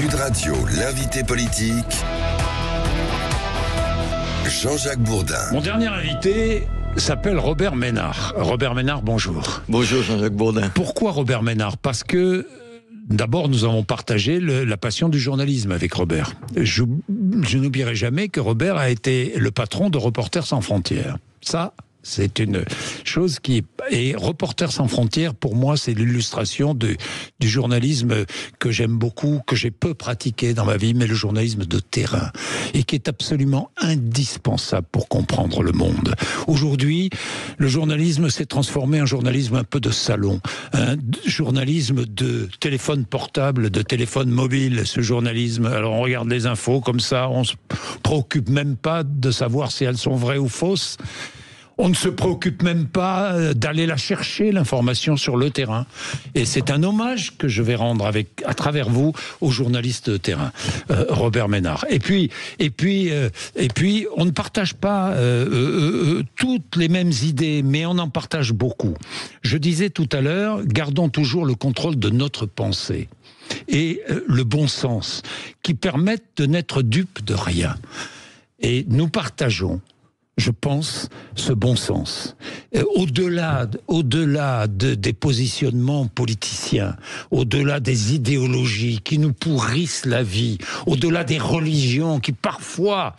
Sud Radio, l'invité politique, Jean-Jacques Bourdin. Mon dernier invité s'appelle Robert Ménard. Robert Ménard, bonjour. Bonjour Jean-Jacques Bourdin. Pourquoi Robert Ménard ? Parce que d'abord, nous avons partagé la passion du journalisme avec Robert. Je n'oublierai jamais que Robert a été le patron de Reporters sans frontières. Ça, c'est une chose qui... Et Reporters sans frontières, pour moi, c'est l'illustration du journalisme que j'aime beaucoup, que j'ai peu pratiqué dans ma vie, mais le journalisme de terrain, et qui est absolument indispensable pour comprendre le monde. Aujourd'hui, le journalisme s'est transformé en journalisme un peu de salon, un journalisme de téléphone portable, de téléphone mobile, ce journalisme. Alors on regarde les infos comme ça, on se préoccupe même pas de savoir si elles sont vraies ou fausses. On ne se préoccupe même pas d'aller la chercher, l'information sur le terrain. Et c'est un hommage que je vais rendre à travers vous au journaliste de terrain, Robert Ménard. Et puis, on ne partage pas toutes les mêmes idées, mais on en partage beaucoup. Je disais tout à l'heure, gardons toujours le contrôle de notre pensée et le bon sens, qui permettent de n'être dupes de rien. Et nous partageons, je pense, ce bon sens. Au-delà des positionnements politiciens, au-delà des idéologies qui nous pourrissent la vie, au-delà des religions qui parfois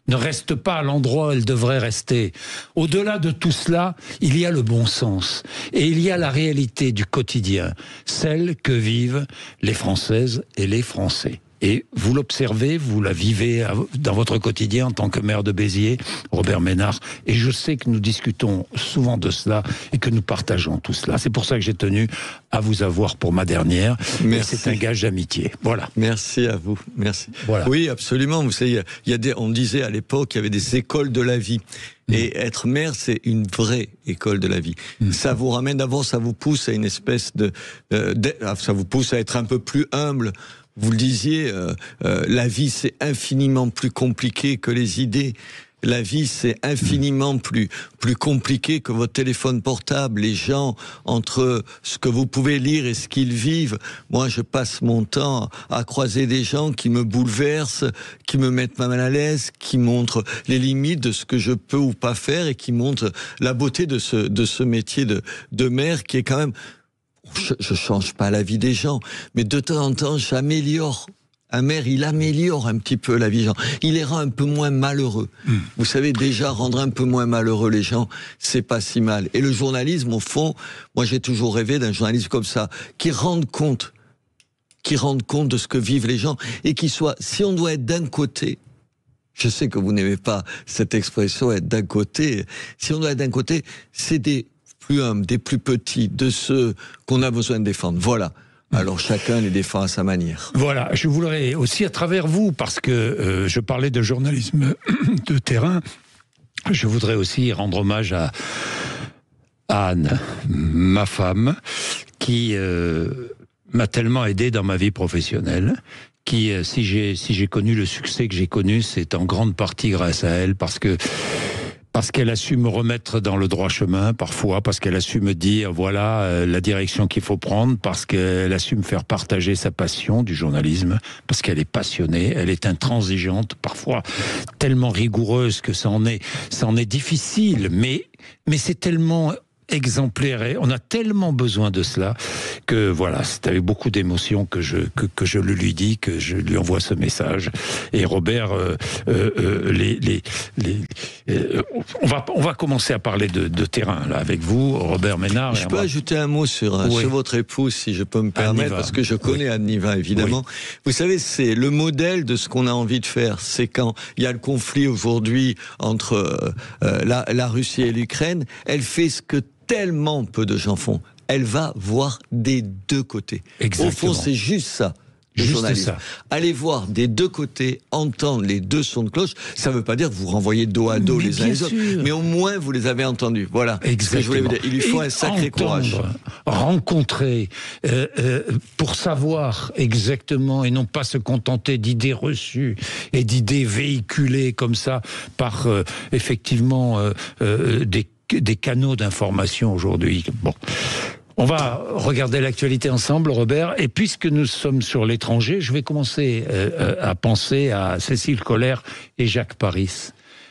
ne restent pas à l'endroit où elles devraient rester, au-delà de tout cela, il y a le bon sens. Et il y a la réalité du quotidien, celle que vivent les Françaises et les Français. Et vous l'observez, vous la vivez dans votre quotidien en tant que maire de Béziers, Robert Ménard. Et je sais que nous discutons souvent de cela et que nous partageons tout cela. C'est pour ça que j'ai tenu à vous avoir pour ma dernière. Merci. Et c'est un gage d'amitié. Voilà. Merci à vous. Merci. Voilà. Oui, absolument. Vous savez, on disait à l'époque, il y avait des écoles de la vie. Et être maire, c'est une vraie école de la vie. Ça vous ramène, d'abord, ça vous pousse à une espèce ça vous pousse à être un peu plus humble. Vous le disiez, la vie c'est infiniment plus compliqué que les idées. La vie c'est infiniment plus compliqué que votre téléphone portable. Les gens, entre ce que vous pouvez lire et ce qu'ils vivent, moi je passe mon temps à croiser des gens qui me bouleversent, qui me mettent mal à l'aise, qui montrent les limites de ce que je peux ou pas faire et qui montrent la beauté de ce métier de maire qui est quand même... Je change pas la vie des gens, mais de temps en temps, j'améliore. Un maire, il améliore un petit peu la vie des gens. Il les rend un peu moins malheureux. Vous savez, déjà, rendre un peu moins malheureux les gens, c'est pas si mal. Et le journalisme, au fond, moi j'ai toujours rêvé d'un journalisme comme ça, qui rende compte de ce que vivent les gens, et qui soit, si on doit être d'un côté, je sais que vous n'aimez pas cette expression, être d'un côté, si on doit être d'un côté, c'est des plus humbles, des plus petits, de ceux qu'on a besoin de défendre. Voilà. Alors chacun les défend à sa manière. Voilà, je voudrais aussi à travers vous, parce que je parlais de journalisme de terrain, je voudrais aussi rendre hommage à Anne, ma femme, qui m'a tellement aidé dans ma vie professionnelle, qui, si j'ai connu le succès que j'ai connu, c'est en grande partie grâce à elle, parce qu'elle a su me remettre dans le droit chemin, parfois, parce qu'elle a su me dire, voilà, la direction qu'il faut prendre, parce qu'elle a su me faire partager sa passion du journalisme, parce qu'elle est passionnée, elle est intransigeante, parfois tellement rigoureuse que ça en est difficile, mais c'est tellement exemplaire, on a tellement besoin de cela que voilà, c'est avec beaucoup d'émotion que je le lui dis, que je lui envoie ce message. Et Robert, on va commencer à parler de terrain là avec vous, Robert Ménard. Je peux ajouter un mot sur votre épouse, si je peux me permettre, parce que je connais Anne Niva, évidemment. Oui. Vous savez, c'est le modèle de ce qu'on a envie de faire. C'est quand il y a le conflit aujourd'hui entre la Russie et l'Ukraine, elle fait ce que tellement peu de gens font. Elle va voir des deux côtés. Exactement. Au fond, c'est juste ça. Juste ça. Allez voir des deux côtés, entendre les deux sons de cloche. Ça ne veut pas dire que vous renvoyez dos à dos les uns les autres, mais au moins vous les avez entendus. Voilà. Exactement. Ce que je voulais vous dire. Il lui faut un sacré courage. Rencontrer, pour savoir exactement et non pas se contenter d'idées reçues et d'idées véhiculées comme ça par effectivement des canaux d'information aujourd'hui. Bon. On va regarder l'actualité ensemble, Robert. Et puisque nous sommes sur l'étranger, je vais commencer à penser à Cécile Kohler et Jacques Paris.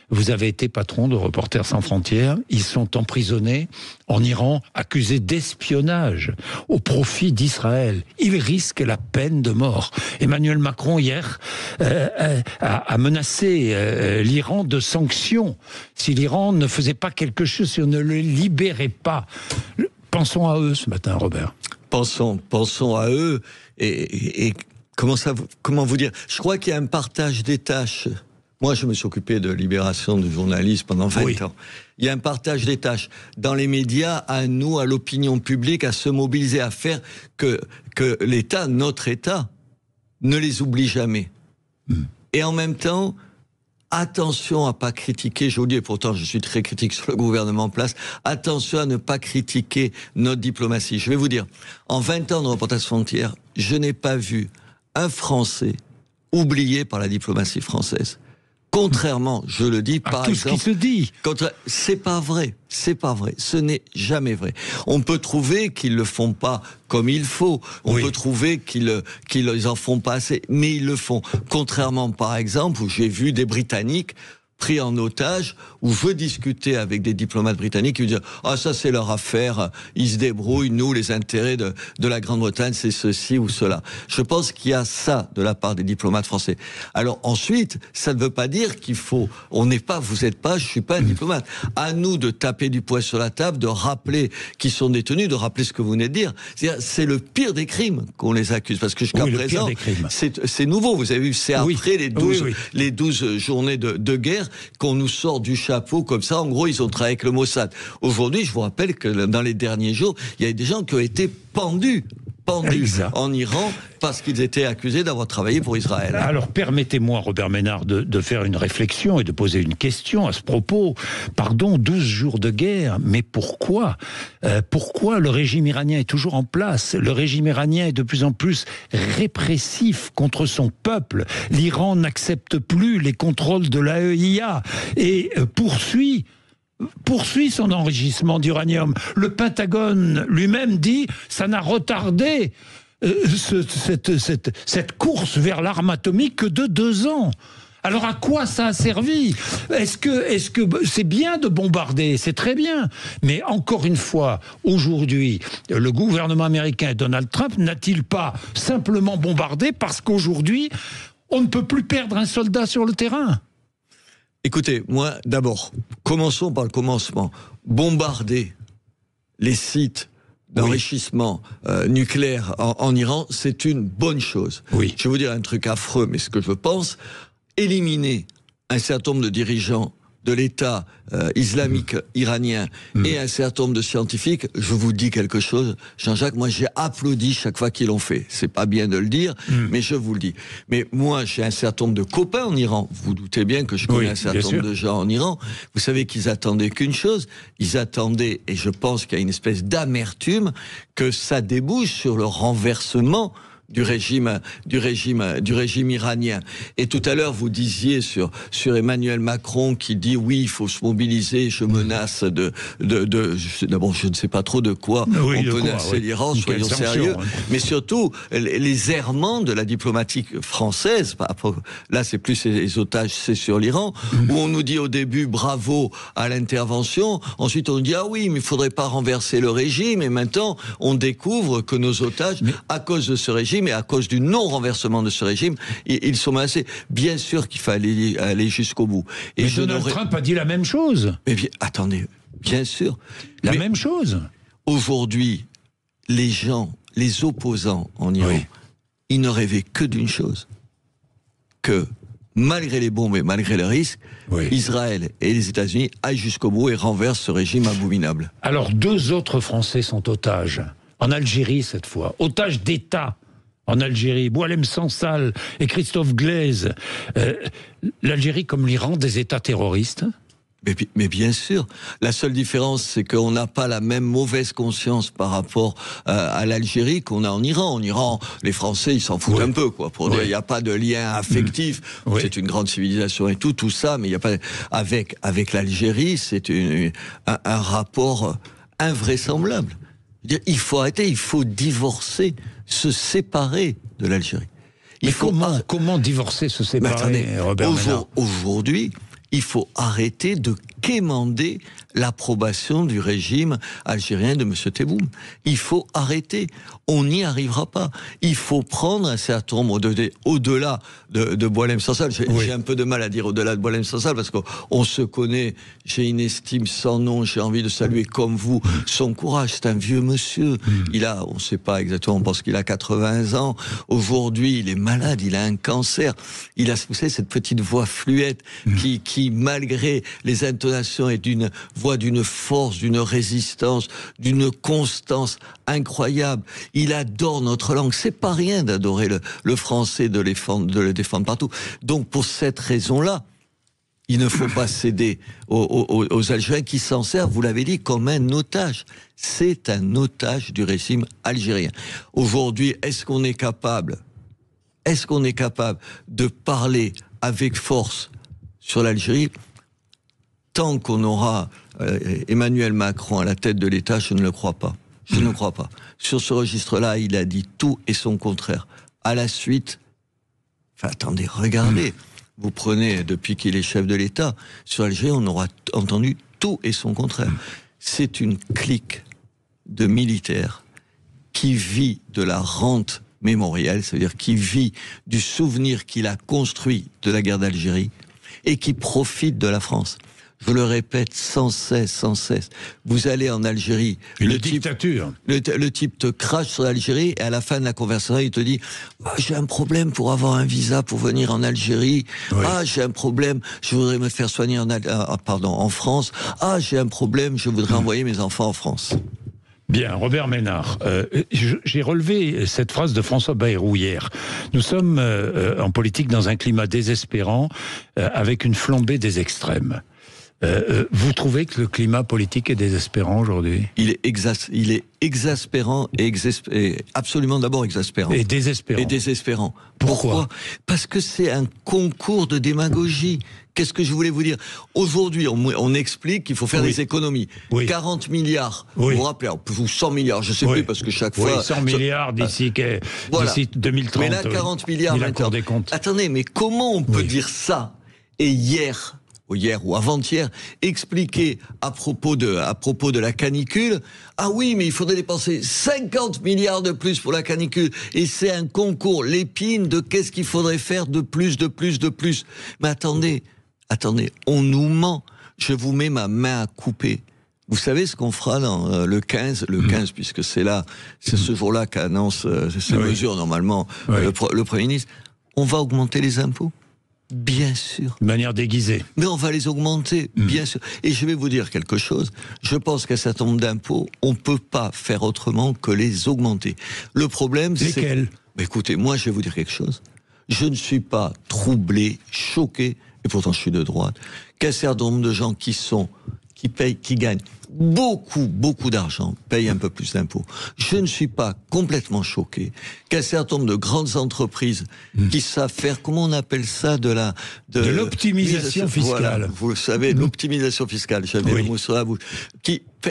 Vous avez été patron de Reporters sans frontières. Ils sont emprisonnés en Iran, accusés d'espionnage au profit d'Israël. Ils risquent la peine de mort. Emmanuel Macron, hier, a menacé l'Iran de sanctions si l'Iran ne faisait pas quelque chose, si on ne le libérait pas. Pensons à eux ce matin, Robert. Pensons à eux et comment vous dire ? Je crois qu'il y a un partage des tâches. Moi, je me suis occupé de libération de journalistes pendant 20 ans. Il y a un partage des tâches. Dans les médias, à nous, à l'opinion publique, à se mobiliser, à faire que l'État, notre État, ne les oublie jamais. Et en même temps, attention à pas critiquer, je vous dis, et pourtant je suis très critique sur le gouvernement en place, attention à ne pas critiquer notre diplomatie. Je vais vous dire, en 20 ans de Reporters sans frontières, je n'ai pas vu un Français oublié par la diplomatie française. Contrairement, je le dis, par exemple... tout ce qui se dit. C'est pas vrai. Ce n'est jamais vrai. On peut trouver qu'ils le font pas comme il faut. On peut trouver qu'ils en font pas assez. Mais ils le font. Contrairement, par exemple, où j'ai vu des Britanniques pris en otage, où je discutais avec des diplomates britanniques qui me disaient « Ah, ça c'est leur affaire, ils se débrouillent, nous, les intérêts de la Grande-Bretagne, c'est ceci ou cela. » Je pense qu'il y a ça de la part des diplomates français. Alors ensuite, ça ne veut pas dire qu'il faut... vous n'êtes pas, je suis pas un diplomate. À nous de taper du poing sur la table, de rappeler qu'ils sont détenus, de rappeler ce que vous venez de dire. C'est le pire des crimes qu'on les accuse, parce que jusqu'à présent, c'est nouveau. Vous avez vu, c'est après les 12 journées de guerre qu'on nous sort du chapeau comme ça. En gros, ils ont travaillé avec le Mossad. Aujourd'hui, je vous rappelle que dans les derniers jours, il y a des gens qui ont été pendus en Iran parce qu'ils étaient accusés d'avoir travaillé pour Israël. Alors permettez-moi, Robert Ménard, de faire une réflexion et de poser une question à ce propos. Pardon, 12 jours de guerre, mais pourquoi pourquoi le régime iranien est toujours en place? Le régime iranien est de plus en plus répressif contre son peuple. L'Iran n'accepte plus les contrôles de l'AEIA et poursuit son enrichissement d'uranium. Le Pentagone lui-même dit ça n'a retardé cette course vers l'arme atomique que de 2 ans. Alors à quoi ça a servi? Est-ce que c'est bien de bombarder? C'est très bien. Mais encore une fois, aujourd'hui, le gouvernement américain et Donald Trump n'a-t-il pas simplement bombardé parce qu'aujourd'hui, on ne peut plus perdre un soldat sur le terrain? Écoutez, moi, d'abord, commençons par le commencement. Bombarder les sites d'enrichissement nucléaire en Iran, c'est une bonne chose. Oui. Je vais vous dire un truc affreux, mais ce que je pense, éliminer un certain nombre de dirigeants de l'État islamique iranien et un certain nombre de scientifiques, je vous dis quelque chose, Jean-Jacques, moi j'ai applaudi chaque fois qu'ils l'ont fait. C'est pas bien de le dire, mais je vous le dis. Mais moi j'ai un certain nombre de copains en Iran. Vous doutez bien que je connais un certain nombre de gens en Iran. Vous savez qu'ils attendaient qu'une chose. Ils attendaient, et je pense qu'il y a une espèce d'amertume, que ça débouche sur le renversement du régime iranien. Et tout à l'heure, vous disiez sur Emmanuel Macron qui dit oui, il faut se mobiliser, je menace d'abord, je ne sais pas trop de quoi on menace l'Iran, soyons sérieux, mais surtout, les errements de la diplomatie française, là c'est plus les otages, c'est sur l'Iran, où on nous dit au début bravo à l'intervention, ensuite on nous dit ah oui, mais il faudrait pas renverser le régime, et maintenant on découvre que nos otages, à cause de ce régime, et à cause du non-renversement de ce régime, ils sont menacés. Bien sûr qu'il fallait aller jusqu'au bout. Et Donald Trump a dit la même chose. Mais attendez, bien sûr. La même chose. Aujourd'hui, les gens, les opposants en Iran, ils ne rêvaient que d'une chose. Que, malgré les bombes et malgré le risque, Israël et les États-Unis aillent jusqu'au bout et renversent ce régime abominable. Alors, 2 autres Français sont otages. En Algérie, cette fois. Otages d'État. En Algérie, Boualem Sansal et Christophe Glaise. L'Algérie, comme l'Iran, des États terroristes? Mais bien sûr. La seule différence, c'est qu'on n'a pas la même mauvaise conscience par rapport à l'Algérie qu'on a en Iran. En Iran, les Français, ils s'en foutent un peu, quoi. Pour dire, il n'y a pas de lien affectif. C'est une grande civilisation et tout ça, mais il n'y a pas... Avec l'Algérie, c'est un rapport invraisemblable. Il faut arrêter, il faut divorcer, se séparer de l'Algérie. Comment divorcer, se séparer, Robert Ménard ? Aujourd'hui, il faut arrêter de quémander l'approbation du régime algérien de M. Tebboune. Il faut arrêter. On n'y arrivera pas. Il faut prendre un certain nombre au-delà de Boualem Sansal. J'ai un peu de mal à dire au-delà de Boualem Sansal parce qu'on se connaît. J'ai une estime sans nom. J'ai envie de saluer comme vous son courage. C'est un vieux monsieur. On ne sait pas exactement, on pense qu'il a 80 ans. Aujourd'hui, il est malade. Il a un cancer. Il a, vous savez, cette petite voix fluette qui malgré les intonations est d'une voix d'une force, d'une résistance, d'une constance incroyable. Il adore notre langue. C'est pas rien d'adorer le français, de le défendre partout. Donc, pour cette raison-là, il ne faut pas céder aux Algériens qui s'en servent, vous l'avez dit, comme un otage. C'est un otage du régime algérien. Aujourd'hui, est-ce qu'on est capable de parler avec force sur l'Algérie? Tant qu'on aura Emmanuel Macron à la tête de l'État, je ne le crois pas. Je ne crois pas. Sur ce registre-là, il a dit tout et son contraire. À la suite, attendez, regardez. Vous prenez, depuis qu'il est chef de l'État, sur l'Algérie, on aura entendu tout et son contraire. C'est une clique de militaires qui vit de la rente mémorielle, c'est-à-dire qui vit du souvenir qu'il a construit de la guerre d'Algérie et qui profite de la France. Je le répète sans cesse. Vous allez en Algérie. Une dictature. Le type te crache sur l'Algérie et à la fin de la conversation, il te dit j'ai un problème pour avoir un visa pour venir en Algérie. Oui. J'ai un problème, je voudrais me faire soigner en France. J'ai un problème, je voudrais envoyer mes enfants en France. Bien, Robert Ménard, j'ai relevé cette phrase de François Bayrou hier. Nous sommes en politique dans un climat désespérant avec une flambée des extrêmes. Vous trouvez que le climat politique est désespérant aujourd'hui ? Il est exaspérant et absolument d'abord exaspérant. Et désespérant. Pourquoi ? Parce que c'est un concours de démagogie. Qu'est-ce que je voulais vous dire ? Aujourd'hui, on explique qu'il faut faire des économies. 40 milliards, vous vous rappelez, ou 100 milliards, je ne sais plus, parce que chaque fois... 100 milliards d'ici 2030. Mais là, 40 milliards maintenant. Attendez, mais comment on peut dire ça ? Et hier ou avant-hier, expliquer à propos de la canicule, oui, mais il faudrait dépenser 50 milliards de plus pour la canicule, et c'est un concours, l'épine de qu'est-ce qu'il faudrait faire de plus. Mais attendez, on nous ment, je vous mets ma main à couper. Vous savez ce qu'on fera dans le 15, puisque c'est ce jour-là qu'annonce ces mesures normalement le Premier ministre, on va augmenter les impôts. Bien sûr. De manière déguisée. Mais on va les augmenter, bien sûr. Et je vais vous dire quelque chose. Je pense qu'un certain nombre d'impôts, on ne peut pas faire autrement que les augmenter. Le problème, c'est... Lesquels ? Écoutez, moi, je vais vous dire quelque chose. Je ne suis pas troublé, choqué, et pourtant je suis de droite, qu'un certain nombre de gens qui gagnent beaucoup d'argent, payent un peu plus d'impôts. Je ne suis pas complètement choqué qu'un certain nombre de grandes entreprises qui savent faire, comment on appelle ça, de l'optimisation fiscale. Voilà, vous le savez, l'optimisation fiscale, j'avais le mot sur la bouche,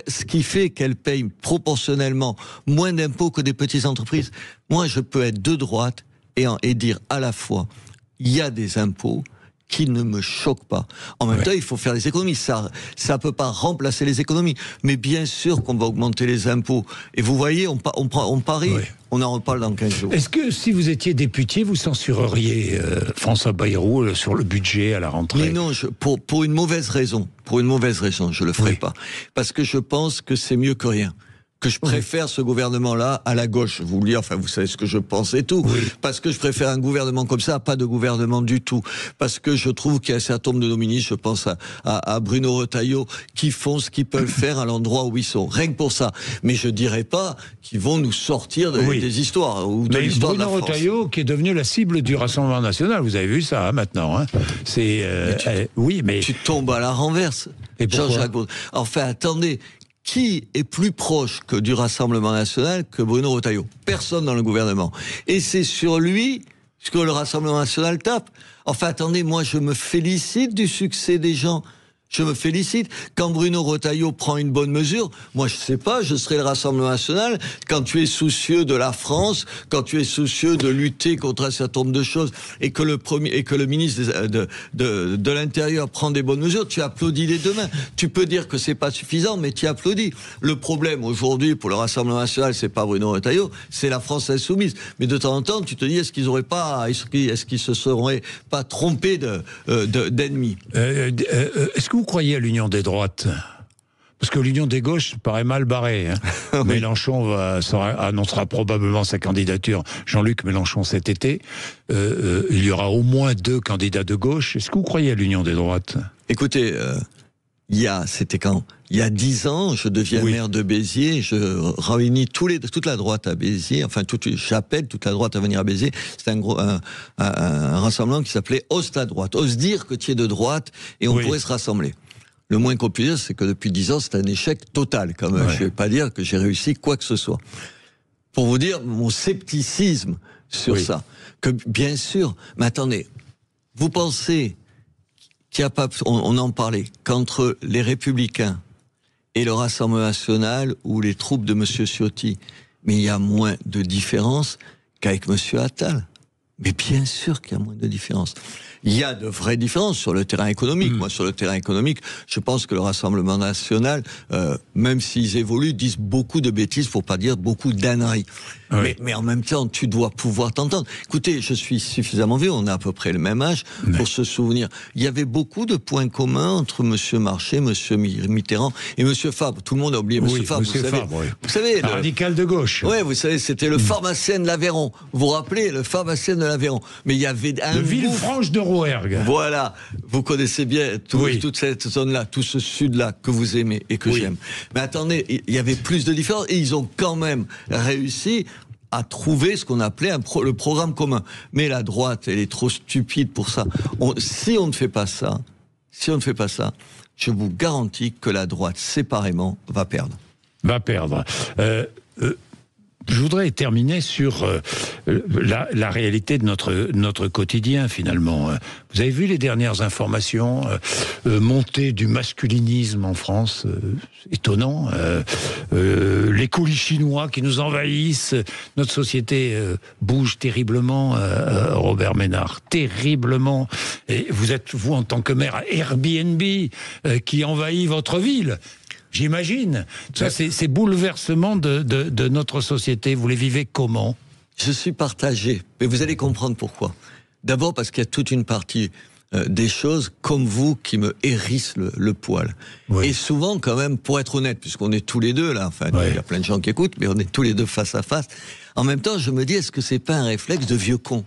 ce qui fait qu'elles payent proportionnellement moins d'impôts que des petites entreprises. Moi, je peux être de droite et dire à la fois, il y a des impôts qui ne me choque pas. En même temps, il faut faire les économies. Ça peut pas remplacer les économies. Mais bien sûr qu'on va augmenter les impôts. Et vous voyez, on parie, on en reparle dans 15 jours. Est-ce que si vous étiez député, vous censureriez François Bayrou sur le budget à la rentrée ? Mais non, pour une mauvaise raison. Je le ferai pas. Parce que je pense que c'est mieux que rien. Que je préfère ce gouvernement-là à la gauche. Vous savez ce que je pense et tout. Parce que je préfère un gouvernement comme ça, pas de gouvernement du tout. Parce que je trouve qu'il y a un certain nombre de nos ministres, je pense à Bruno Retailleau, qui font ce qu'ils peuvent faire à l'endroit où ils sont. Rien que pour ça. Mais je dirais pas qu'ils vont nous sortir des histoires. Ou de l'histoire de la France. Bruno Retailleau, qui est devenu la cible du Rassemblement National, vous avez vu ça maintenant. C'est tu tombes à la renverse. Et Jean-Jacques Bourdin. Enfin, attendez. Qui est plus proche que du Rassemblement National que Bruno Retailleau ? Personne dans le gouvernement. Et c'est sur lui que le Rassemblement National tape. Enfin, attendez, moi, je me félicite du succès des gens. Je me félicite. Quand Bruno Retailleau prend une bonne mesure, moi je sais pas, je serai le Rassemblement national. Quand tu es soucieux de la France, quand tu es soucieux de lutter contre un certain nombre de choses, et que le ministre de l'Intérieur prend des bonnes mesures, tu applaudis les deux mains. Tu peux dire que c'est pas suffisant, mais tu applaudis. Le problème aujourd'hui pour le Rassemblement national, c'est pas Bruno Retailleau, c'est la France insoumise. Mais de temps en temps, tu te dis, est-ce qu'ils se seraient pas trompés d'ennemis? Est-ce que vous croyez à l'union des droites? Parce que l'union des gauches paraît mal barrée. Hein. Oui. Mélenchon annoncera probablement sa candidature, Jean-Luc Mélenchon, cet été. Il y aura au moins 2 candidats de gauche. Est-ce que vous croyez à l'union des droites? Écoutez, c'était quand? Il y a 10 ans, je deviens maire de Béziers, je réunis toute la droite à Béziers, j'appelle toute la droite à venir à Béziers. C'est un rassemblement qui s'appelait Ose la droite. Ose dire que tu es de droite et on pourrait se rassembler. Le moins qu'on puisse dire, c'est que depuis 10 ans, c'est un échec total, quand même. Je ne vais pas dire que j'ai réussi quoi que ce soit. Pour vous dire mon scepticisme sur ça. Que, bien sûr, mais attendez, vous pensez qu'il n'y a pas, on en parlait, qu'entre les Républicains et le Rassemblement national ou les troupes de M. Ciotti, mais il y a moins de différence qu'avec M. Attal. Mais bien sûr qu'il y a moins de différence. Il y a de vraies différences sur le terrain économique. Moi, sur le terrain économique, je pense que le Rassemblement national, même s'ils évoluent, disent beaucoup de bêtises, pour pas dire beaucoup d'âneries. Oui. Mais en même temps, tu dois pouvoir t'entendre. Écoutez, je suis suffisamment vieux, on a à peu près le même âge, pour se souvenir. Il y avait beaucoup de points communs entre M. Marchais, M. Mitterrand et M. Fabre. Tout le monde a oublié M. Fabre. Vous savez, le radical de gauche. Oui, vous savez, c'était le pharmacien de l'Aveyron. Vous vous rappelez, le pharmacien de l'Aveyron. Mais il y avait un... De Villefranche de Rouergue. Voilà. Vous connaissez bien toute cette zone-là, tout ce sud-là que vous aimez et que j'aime. Mais attendez, il y avait plus de différences et ils ont quand même réussi à trouver ce qu'on appelait le programme commun. Mais la droite, elle est trop stupide pour ça. Si on ne fait pas ça, je vous garantis que la droite, séparément, va perdre. Je voudrais terminer sur la réalité de notre quotidien, finalement. Vous avez vu les dernières informations, montée du masculinisme en France, étonnant. Les colis chinois qui nous envahissent. Notre société bouge terriblement, Robert Ménard, terriblement. Et vous êtes, vous, en tant que maire, à Airbnb, qui envahit votre ville. J'imagine. Ça, ces bouleversements de notre société, vous les vivez comment? Je suis partagé, mais vous allez comprendre pourquoi. D'abord parce qu'il y a toute une partie des choses, comme vous, qui me hérissent le poil. Oui. Et souvent, quand même, pour être honnête, puisqu'on est tous les deux là, enfin, il y a plein de gens qui écoutent, mais on est tous les deux face à face. En même temps, je me dis, est-ce que c'est pas un réflexe de vieux con?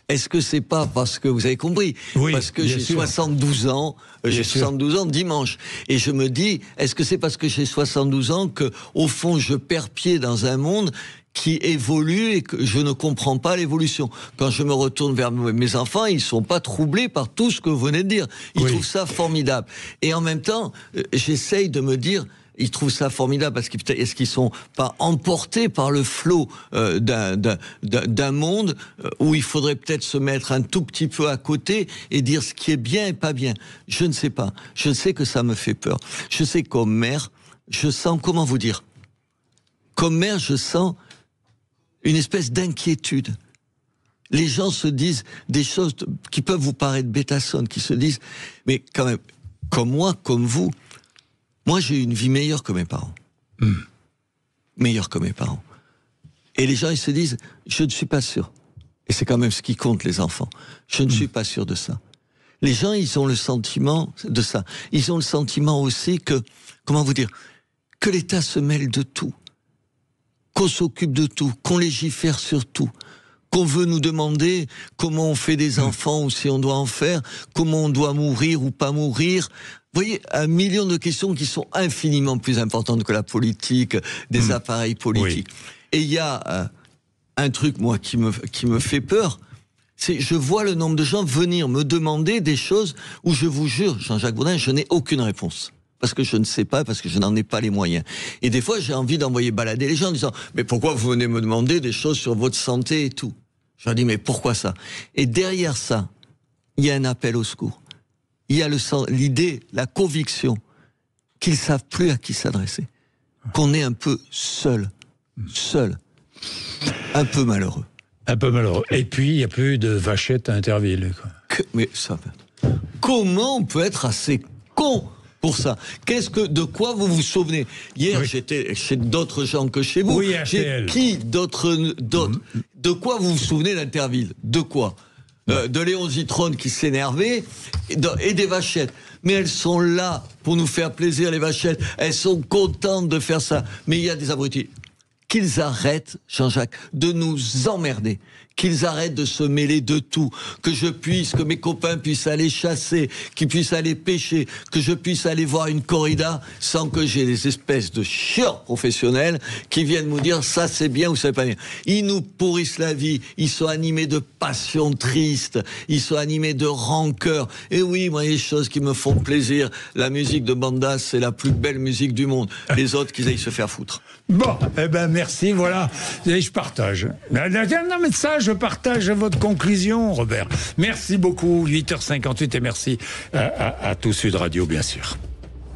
Est-ce que c'est pas parce que, vous avez compris, parce que j'ai 72 ans, j'ai 72 ans dimanche, et je me dis, est-ce que c'est parce que j'ai 72 ans que, au fond, je perds pied dans un monde qui évolue et que je ne comprends pas l'évolution. Quand je me retourne vers mes enfants, ils sont pas troublés par tout ce que vous venez de dire. Ils trouvent ça formidable. Et en même temps, j'essaye de me dire, ils trouvent ça formidable parce qu'ils sont pas emportés par le flot d'un monde où il faudrait peut-être se mettre un tout petit peu à côté et dire ce qui est bien et pas bien. Je ne sais pas. Je sais que ça me fait peur. Je sais comme maire, je sens, comment vous dire, comme maire, je sens une espèce d'inquiétude. Les gens se disent des choses qui peuvent vous paraître bêtasonnes, qui se disent, mais quand même, comme moi, comme vous, moi, j'ai eu une vie meilleure que mes parents. Meilleure que mes parents. Et les gens, ils se disent, je ne suis pas sûr. Et c'est quand même ce qui compte, les enfants. Je ne suis pas sûr de ça. Les gens, ils ont le sentiment de ça. Ils ont le sentiment aussi que, comment vous dire, que l'État se mêle de tout. Qu'on s'occupe de tout. Qu'on légifère sur tout. Qu'on veut nous demander comment on fait des enfants ou si on doit en faire. Comment on doit mourir ou pas mourir. Vous voyez, 1 million de questions qui sont infiniment plus importantes que la politique, des appareils politiques. Et il y a un truc, moi, qui me fait peur, c'est je vois le nombre de gens venir me demander des choses où je vous jure, Jean-Jacques Bourdin, je n'ai aucune réponse. Parce que je ne sais pas, parce que je n'en ai pas les moyens. Et des fois, j'ai envie d'envoyer balader les gens en disant « Mais pourquoi vous venez me demander des choses sur votre santé et tout ?» Je leur dis « Mais pourquoi ça ?» Et derrière ça, il y a un appel au secours. il y a l'idée, la conviction qu'ils savent plus à qui s'adresser, qu'on est un peu seul, un peu malheureux. Un peu malheureux. Et puis, il n'y a plus de vachettes à Interville. Mais ça, comment on peut être assez con pour ça? De quoi vous vous souvenez? Hier, j'étais chez d'autres gens que chez vous. Oui, RTL. D'autres. De quoi vous vous souvenez d'Interville? De quoi? De Léon Zitrone qui s'énervait et des vachettes. Mais elles sont là pour nous faire plaisir, les vachettes. Elles sont contentes de faire ça. Mais il y a des abrutis. Qu'ils arrêtent, Jean-Jacques, de nous emmerder. Qu'ils arrêtent de se mêler de tout. Que mes copains puissent aller chasser, qu'ils puissent aller pêcher, que je puisse aller voir une corrida sans que j'ai des espèces de chieurs professionnels qui viennent nous dire ça c'est bien ou ça c'est pas bien. Ils nous pourrissent la vie. Ils sont animés de passions tristes. Ils sont animés de rancœur. Et oui, moi, il y a des choses qui me font plaisir. La musique de Banda, c'est la plus belle musique du monde. Les autres, qu'ils aillent se faire foutre. Bon, eh ben merci, voilà. Et je partage. Non, mais ça, je partage votre conclusion, Robert. Merci beaucoup, 8h58, et merci à tous Sud Radio, bien sûr.